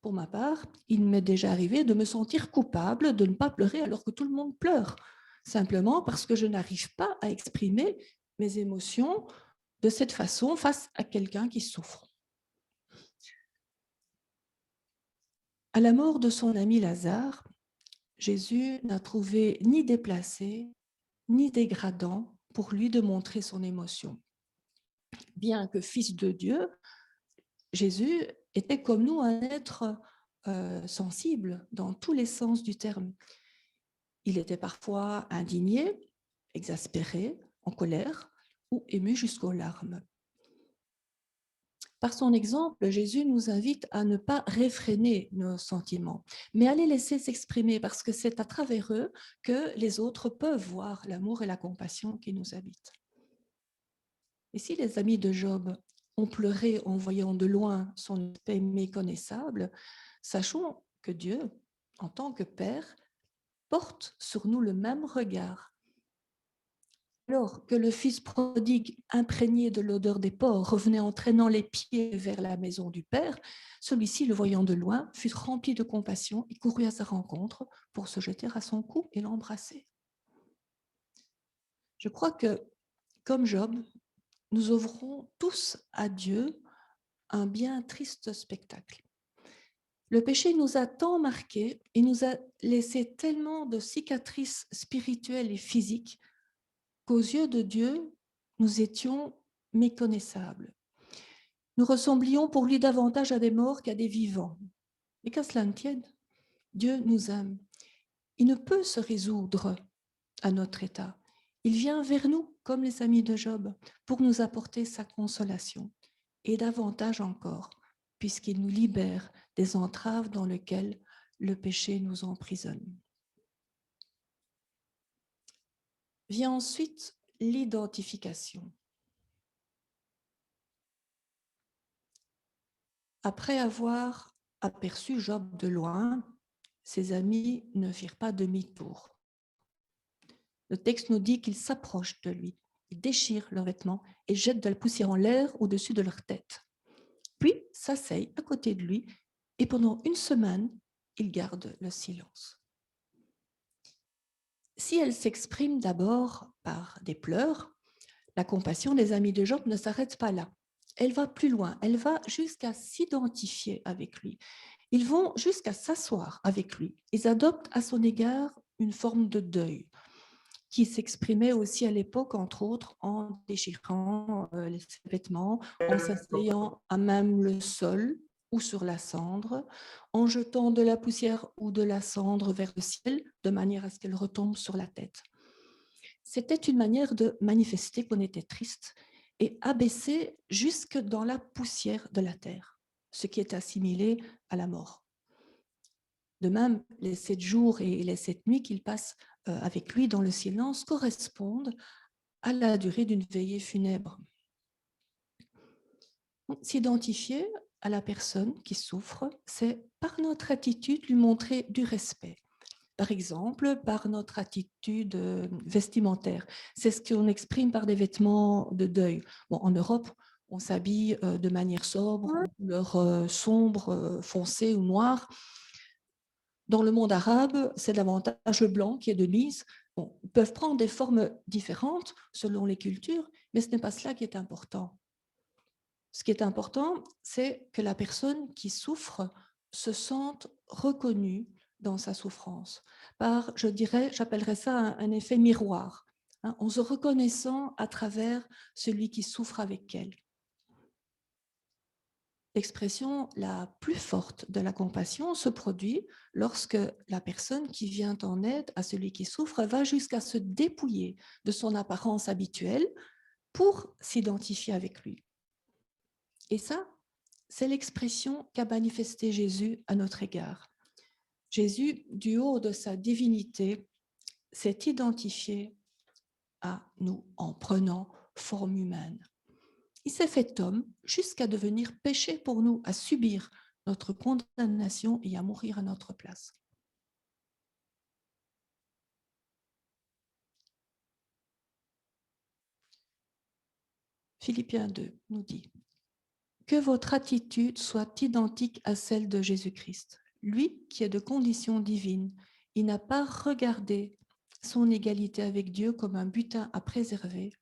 Pour ma part, il m'est déjà arrivé de me sentir coupable de ne pas pleurer alors que tout le monde pleure, simplement parce que je n'arrive pas à exprimer mes émotions de cette façon face à quelqu'un qui souffre. À la mort de son ami Lazare, Jésus n'a trouvé ni déplacé, ni dégradant pour lui de montrer son émotion. Bien que fils de Dieu, Jésus était comme nous un être sensible dans tous les sens du terme. Il était parfois indigné, exaspéré, en colère ou ému jusqu'aux larmes. Par son exemple, Jésus nous invite à ne pas réfréner nos sentiments, mais à les laisser s'exprimer parce que c'est à travers eux que les autres peuvent voir l'amour et la compassion qui nous habitent. Et si les amis de Job ont pleuré en voyant de loin son aspect méconnaissable, sachons que Dieu, en tant que Père, porte sur nous le même regard. Alors que le fils prodigue, imprégné de l'odeur des porcs, revenait en traînant les pieds vers la maison du père, celui-ci, le voyant de loin, fut rempli de compassion et courut à sa rencontre pour se jeter à son cou et l'embrasser. Je crois que, comme Job, nous offrons tous à Dieu un bien triste spectacle. Le péché nous a tant marqués et nous a laissé tellement de cicatrices spirituelles et physiques qu'aux yeux de Dieu, nous étions méconnaissables. Nous ressemblions pour lui davantage à des morts qu'à des vivants. Et qu'à cela ne tienne, Dieu nous aime. Il ne peut se résoudre à notre état. Il vient vers nous, comme les amis de Job, pour nous apporter sa consolation. Et davantage encore, puisqu'il nous libère des entraves dans lesquelles le péché nous emprisonne. Vient ensuite l'identification. Après avoir aperçu Job de loin, ses amis ne firent pas demi-tour. Le texte nous dit qu'ils s'approchent de lui, ils déchirent leurs vêtements et jettent de la poussière en l'air au-dessus de leur tête. Puis s'asseyent à côté de lui et pendant 1 semaine, ils gardent le silence. Si elle s'exprime d'abord par des pleurs, la compassion des amis de Job ne s'arrête pas là. Elle va plus loin, elle va jusqu'à s'identifier avec lui. Ils vont jusqu'à s'asseoir avec lui. Ils adoptent à son égard une forme de deuil. qui s'exprimait aussi à l'époque, entre autres, en déchirant les vêtements, en s'asseyant à même le sol ou sur la cendre, en jetant de la poussière ou de la cendre vers le ciel, de manière à ce qu'elle retombe sur la tête. C'était une manière de manifester qu'on était triste et abaissé jusque dans la poussière de la terre, ce qui est assimilé à la mort. De même, les 7 jours et les 7 nuits qu'il passe avec lui dans le silence correspondent à la durée d'une veillée funèbre. S'identifier à la personne qui souffre, c'est par notre attitude lui montrer du respect. Par exemple, par notre attitude vestimentaire. C'est ce qu'on exprime par des vêtements de deuil. Bon, en Europe, on s'habille de manière sobre, en couleur sombre, foncée ou noire. Dans le monde arabe, c'est davantage le blanc qui est de mise. Bon, ils peuvent prendre des formes différentes selon les cultures, mais ce n'est pas cela qui est important. Ce qui est important, c'est que la personne qui souffre se sente reconnue dans sa souffrance, par, j'appellerais ça un effet miroir, hein, en se reconnaissant à travers celui qui souffre avec elle. L'expression la plus forte de la compassion se produit lorsque la personne qui vient en aide à celui qui souffre va jusqu'à se dépouiller de son apparence habituelle pour s'identifier avec lui. Et ça, c'est l'expression qu'a manifestée Jésus à notre égard. Jésus, du haut de sa divinité, s'est identifié à nous en prenant forme humaine. Il s'est fait homme jusqu'à devenir péché pour nous, à subir notre condamnation et à mourir à notre place. Philippiens 2 nous dit « Que votre attitude soit identique à celle de Jésus-Christ. Lui qui est de condition divine, il n'a pas regardé son égalité avec Dieu comme un butin à préserver,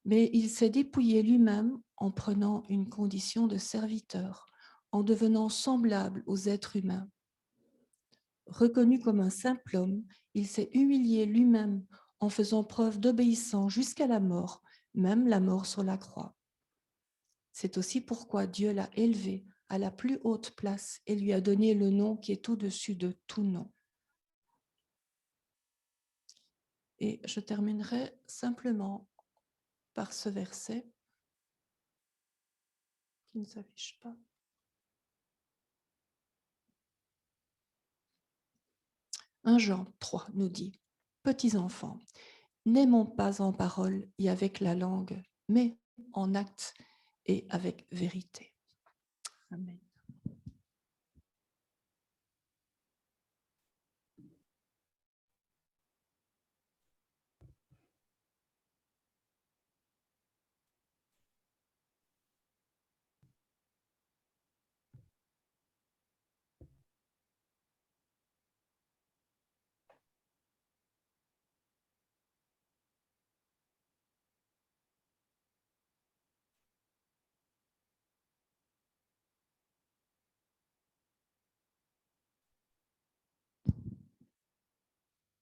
mais il s'est dépouillé lui-même en prenant une condition de serviteur, en devenant semblable aux êtres humains. Reconnu comme un simple homme, il s'est humilié lui-même en faisant preuve d'obéissance jusqu'à la mort, même la mort sur la croix. C'est aussi pourquoi Dieu l'a élevé à la plus haute place et lui a donné le nom qui est au-dessus de tout nom. » Et je terminerai simplement par ce verset qui ne s'affiche pas. 1 Jean 3 nous dit « Petits enfants, n'aimons pas en parole et avec la langue, mais en acte et avec vérité. » Amen.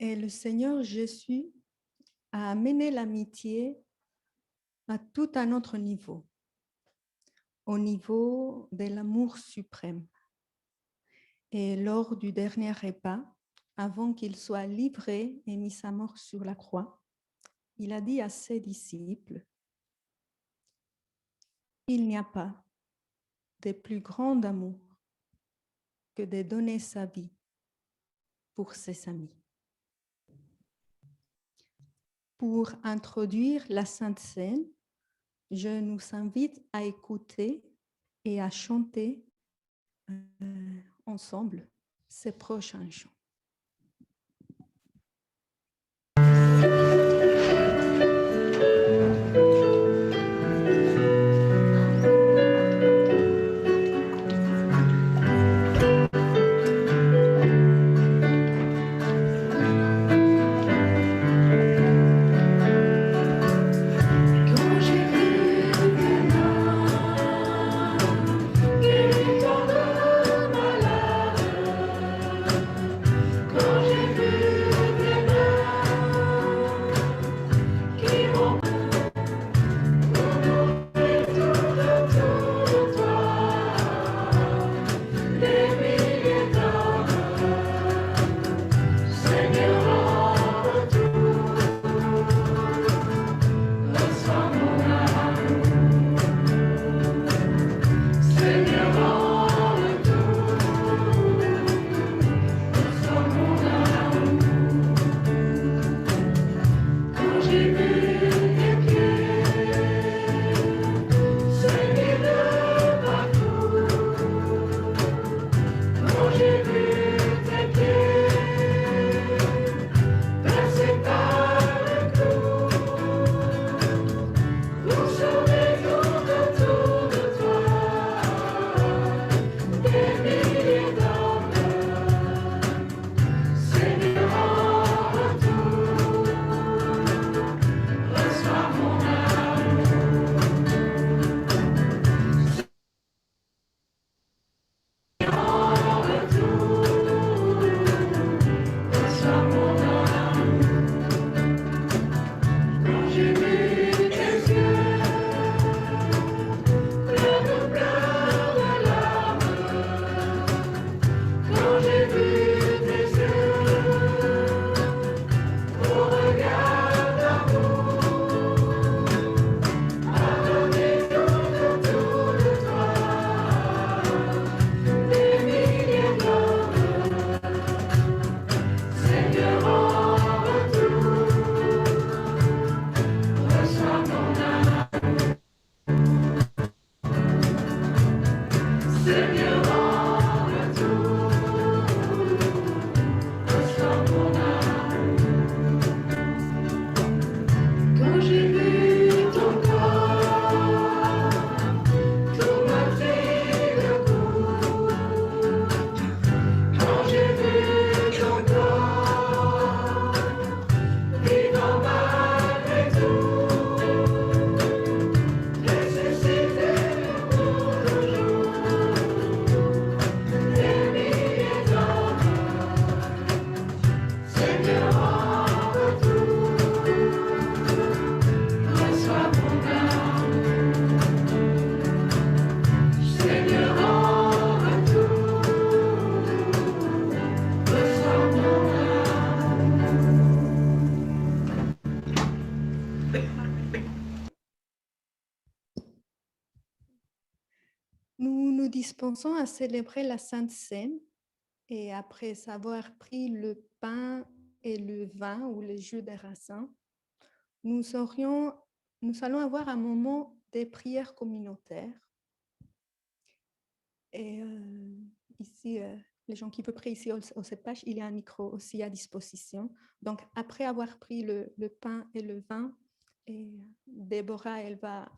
Et le Seigneur Jésus a amené l'amitié à tout un autre niveau, au niveau de l'amour suprême. Et lors du dernier repas, avant qu'il soit livré et mis à mort sur la croix, il a dit à ses disciples, « Il n'y a pas de plus grand amour que de donner sa vie pour ses amis. » Pour introduire la Sainte Seine, je nous invite à écouter et à chanter ensemble ces prochains chants. Pensons à célébrer la Sainte Seine et après avoir pris le pain et le vin ou le jus des raisins, nous allons avoir un moment de prière communautaire. Et ici, les gens qui peuvent prier ici au CEPACH, il y a un micro aussi à disposition. Donc, après avoir pris le pain et le vin, et Déborah, elle va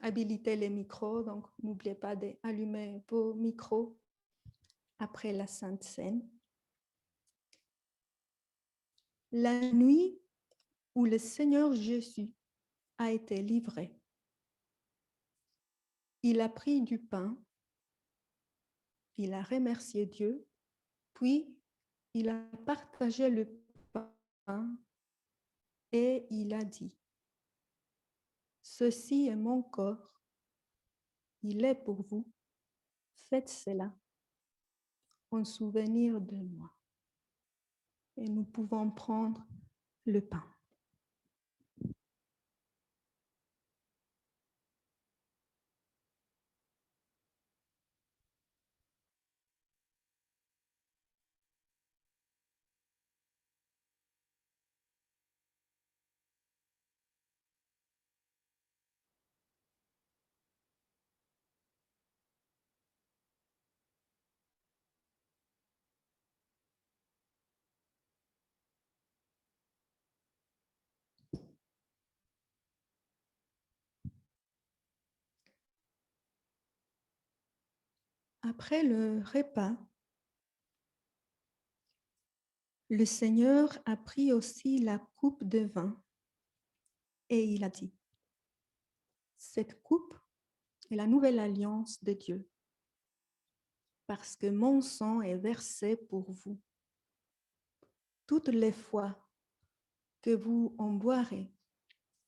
habiliter les micros. Donc, n'oubliez pas d'allumer vos micros après la Sainte Seine. La nuit où le Seigneur Jésus a été livré, il a pris du pain, il a remercié Dieu, puis il a partagé le pain et il a dit, « Ceci est mon corps, il est pour vous, faites cela en souvenir de moi. » Et nous pouvons prendre le pain. Après le repas, le Seigneur a pris aussi la coupe de vin et il a dit, « Cette coupe est la nouvelle alliance de Dieu, parce que mon sang est versé pour vous. Toutes les fois que vous en boirez,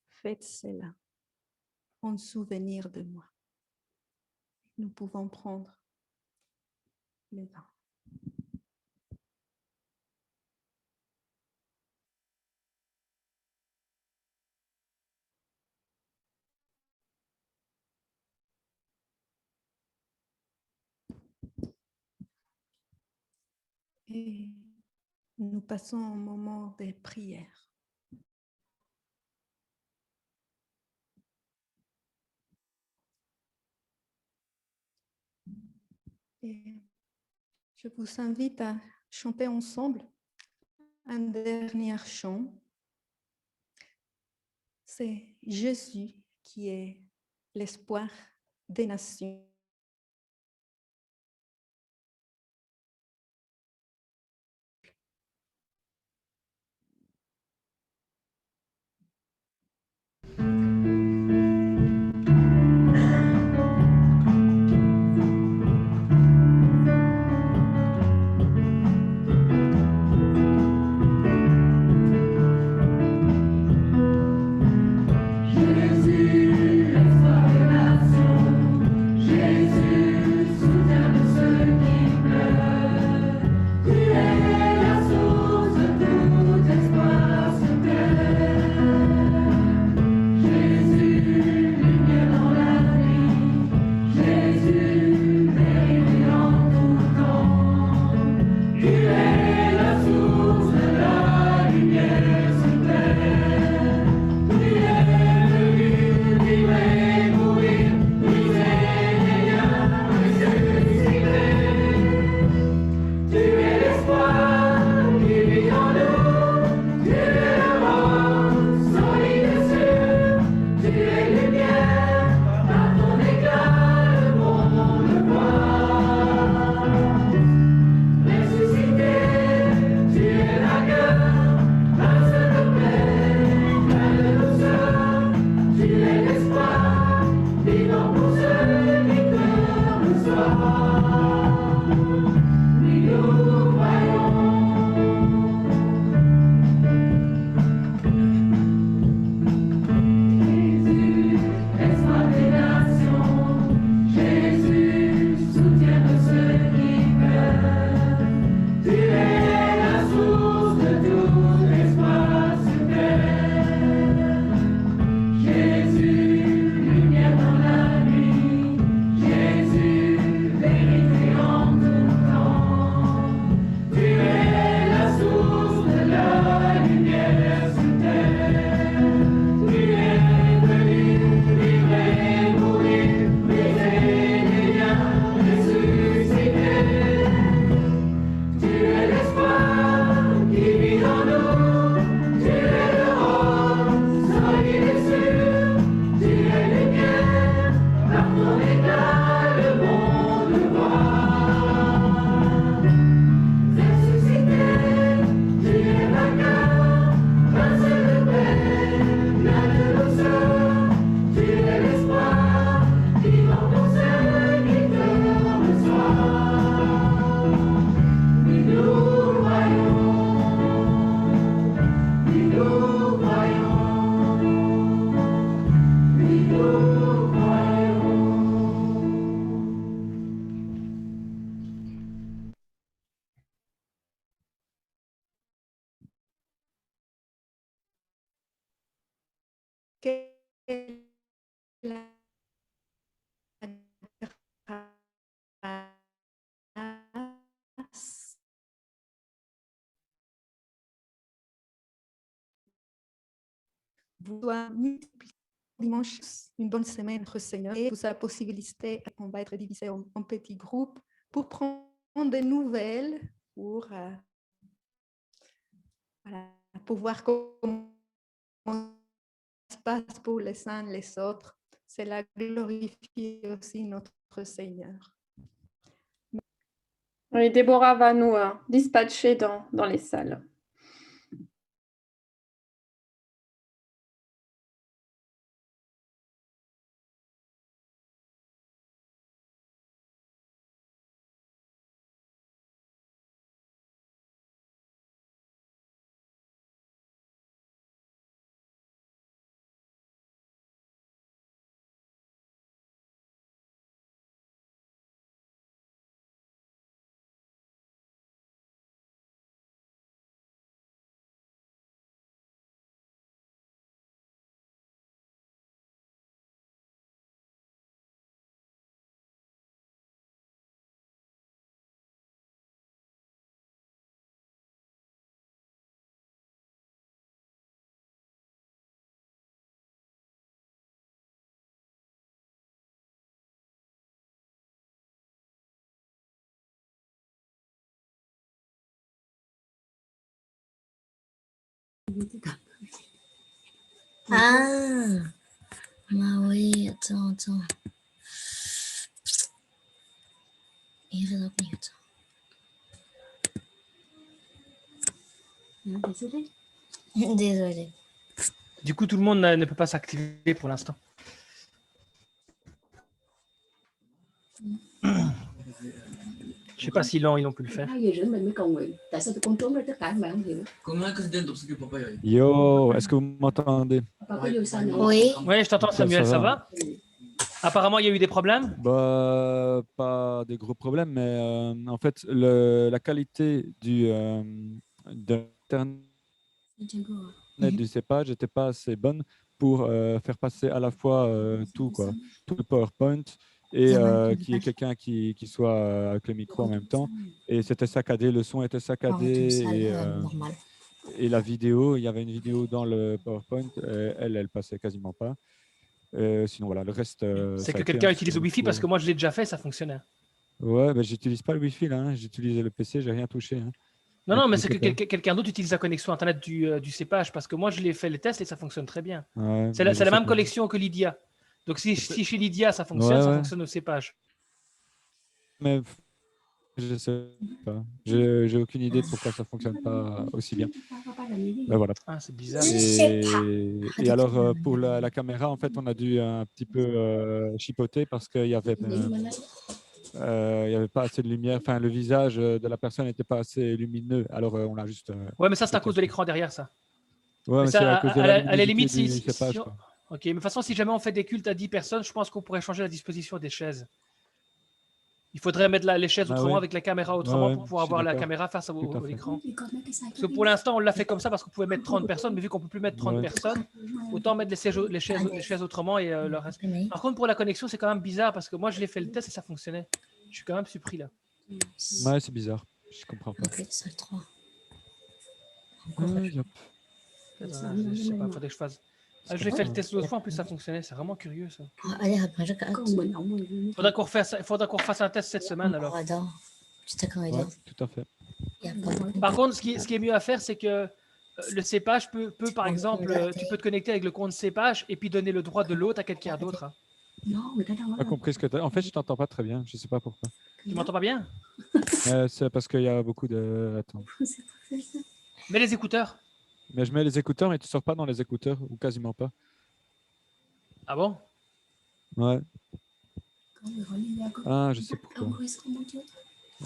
faites cela en souvenir de moi. » Nous pouvons prendre le vin. Et nous passons au moment des prières. Et je vous invite à chanter ensemble un dernier chant. C'est Jésus qui est l'espoir des nations. la grâce vous soit multipliée dimanche, une bonne semaine, notre Seigneur, et vous a la possibilité, on va être divisé en petits groupes pour prendre des nouvelles, pour voilà, pour voir comment ça se passe pour les uns les autres. C'est la glorifier aussi notre Seigneur. Oui, Déborah va nous dispatcher dans les salles. Ah, oui, attends. Even opnieuw. Désolée. Du coup, tout le monde ne peut pas s'activer pour l'instant. Je sais pas si ils ont pu le faire. Yo, est-ce que vous m'entendez? Oui. Oui, je t'entends, Samuel, ça va? Apparemment, il y a eu des problèmes? Bah, pas des gros problèmes, mais en fait, la qualité de l'Internet du cépage n'était pas assez bonne pour faire passer à la fois tout le PowerPoint et qu'il y ait quelqu'un qui soit avec le micro en même temps. Et c'était saccadé, le son était saccadé et la vidéo, il y avait une vidéo dans le PowerPoint, elle passait quasiment pas. Sinon, voilà, le reste. C'est que quelqu'un utilise le Wi-Fi parce que moi, je l'ai déjà fait, ça fonctionnait. Ouais, j'utilise pas le Wi-Fi là, hein. J'utilisais le PC, j'ai rien touché. Hein. Non, mais c'est que quelqu'un d'autre utilise la connexion Internet du cépage parce que moi, je l'ai fait les tests et ça fonctionne très bien. Ouais, c'est la même connexion que Lydia. Donc, si chez Lydia, ça fonctionne, ça fonctionne au cépage. Mais je sais pas. J'ai aucune idée de pourquoi ça fonctionne pas aussi bien. Ben voilà. Ah, c'est bizarre. Et alors, pour la caméra, en fait, on a dû un petit peu chipoter parce qu'il y avait pas assez de lumière. Enfin, le visage de la personne n'était pas assez lumineux. Alors, on a juste. Ouais, mais ça, c'est à cause de l'écran derrière, ça. Ouais, mais c'est à cause de la luminosité du cépage. Ok, mais de toute façon, si jamais on fait des cultes à 10 personnes, je pense qu'on pourrait changer la disposition des chaises. Il faudrait mettre les chaises autrement, avec la caméra autrement, pour pouvoir avoir la caméra face à l'écran. Parce que pour l'instant, on l'a fait comme ça parce qu'on pouvait mettre 30 personnes, mais vu qu'on ne peut plus mettre 30 personnes, autant mettre les chaises autrement et le reste. Par contre, pour la connexion, c'est quand même bizarre parce que moi, je l'ai fait le test et ça fonctionnait. Je suis quand même surpris là. Ouais, c'est bizarre. Je comprends pas. Je sais pas, faudrait que je fasse. Ah, je l'ai fait le test l'autre fois, en plus ça fonctionnait, c'est vraiment curieux ça. Faudra qu'on refasse un test cette semaine alors. Ouais, tout à fait. Par contre, ce qui est mieux à faire, c'est que le cépage peut par exemple, tu peux te connecter avec le compte cépage et puis donner le droit de l'autre à quelqu'un d'autre. Hein. Pas compris ce que tu as. En fait, je t'entends pas très bien, je sais pas pourquoi. Tu m'entends pas bien? C'est parce qu'il y a beaucoup de. Attends. Mets les écouteurs. Mais je mets les écouteurs, mais tu sors pas dans les écouteurs, ou quasiment pas. Ah bon? Ouais. Ah, je sais pourquoi.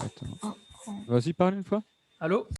Attends. Vas-y, parle une fois. Allô?